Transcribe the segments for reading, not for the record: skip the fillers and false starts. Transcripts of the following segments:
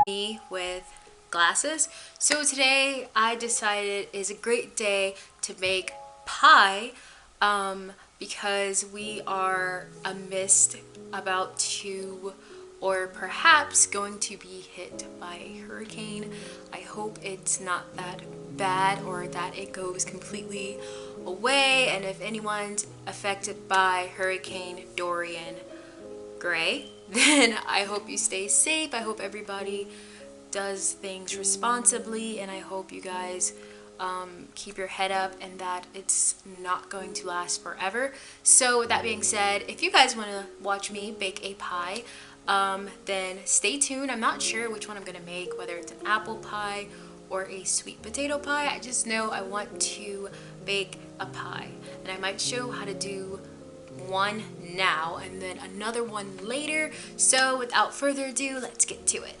Me with glasses. So today I decided is a great day to make pie because we are amidst about to or perhaps going to be hit by a hurricane. I hope it's not that bad or that it goes completely away, and if anyone's affected by Hurricane Dorian Gray, then I hope you stay safe. I hope everybody does things responsibly, and I hope you guys keep your head up and that it's not going to last forever. So with that being said, if you guys want to watch me bake a pie, then stay tuned. I'm not sure which one I'm gonna make, whether it's an apple pie or a sweet potato pie. I just know I want to bake a pie, and I might show how to do one now and then another one later. So without further ado, let's get to it.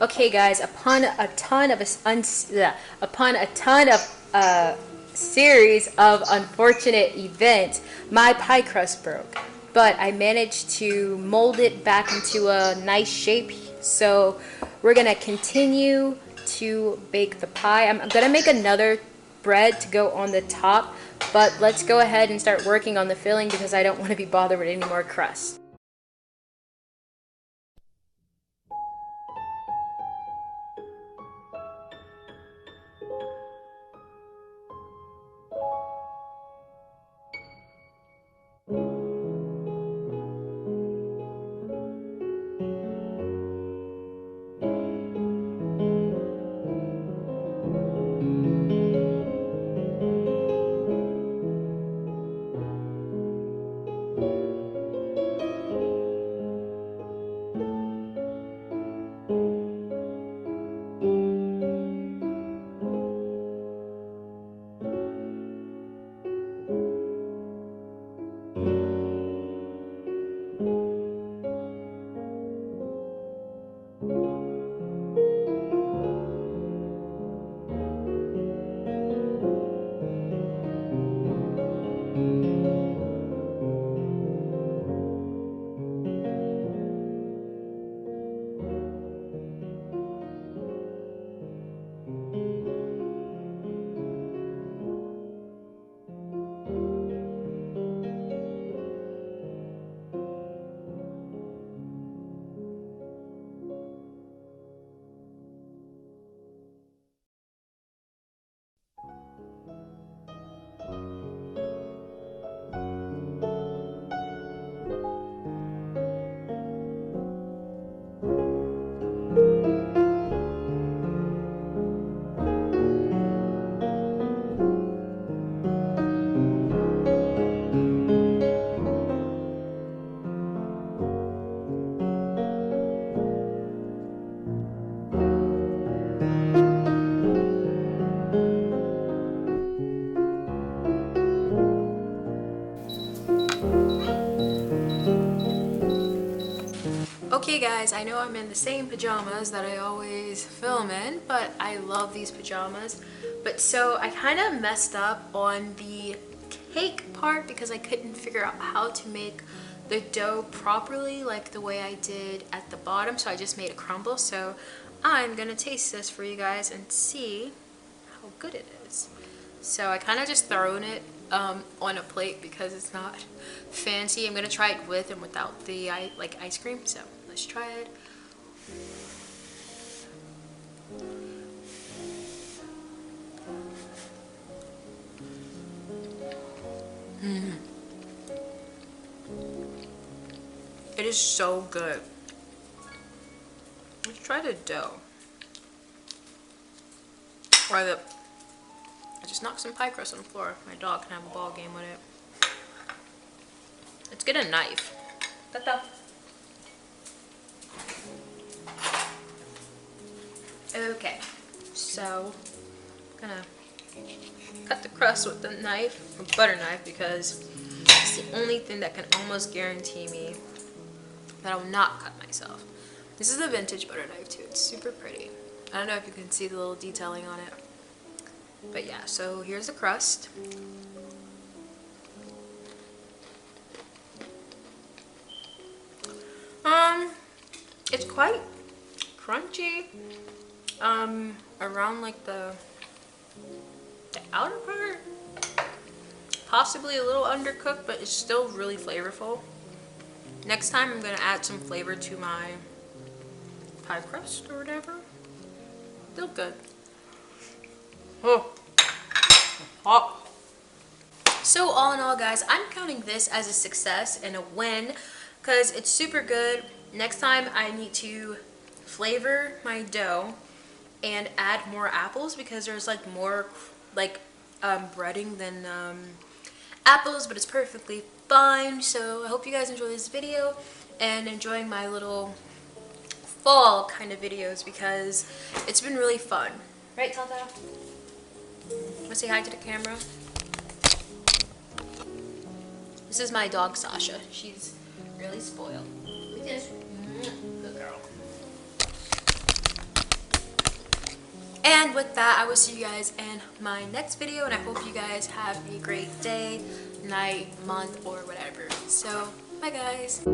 Okay, guys, upon a ton of series of unfortunate events, my pie crust broke, but I managed to mold it back into a nice shape. So we're gonna continue to bake the pie. I'm gonna make another bread to go on the top, but let's go ahead and start working on the filling because I don't want to be bothered with any more crust. Okay guys, I know I'm in the same pajamas that I always film in, but I love these pajamas. But so I kind of messed up on the cake part because I couldn't figure out how to make the dough properly like the way I did at the bottom, so I just made it crumble. So I'm gonna taste this for you guys and see how good it is. So I kind of just thrown it on a plate because it's not fancy. I'm gonna try it with and without the ice cream, so let's try it. It is so good. Let's try the dough. I just knocked some pie crust on the floor. My dog can have a ball game with it. Let's get a knife. Okay, so I'm gonna cut the crust with the knife, or butter knife, because it's the only thing that can almost guarantee me that I will not cut myself. This is a vintage butter knife too. It's super pretty. I don't know if you can see the little detailing on it. But yeah, so here's the crust. It's quite crunchy. Around like the outer part. Possibly a little undercooked, but it's still really flavorful. Next time I'm gonna add some flavor to my pie crust or whatever. Still good. Oh, hot. So all in all, guys, I'm counting this as a success and a win because it's super good. Next time I need to flavor my dough and add more apples because there's like more breading than apples, but it's perfectly fine. So I hope you guys enjoy this video and enjoying my little fall kind of videos because it's been really fun. Right, Tata? Wanna say hi to the camera? This is my dog, Sasha. She's really spoiled. Look at this. Good girl. And with that, I will see you guys in my next video, and I hope you guys have a great day, night, month, or whatever. So, bye guys.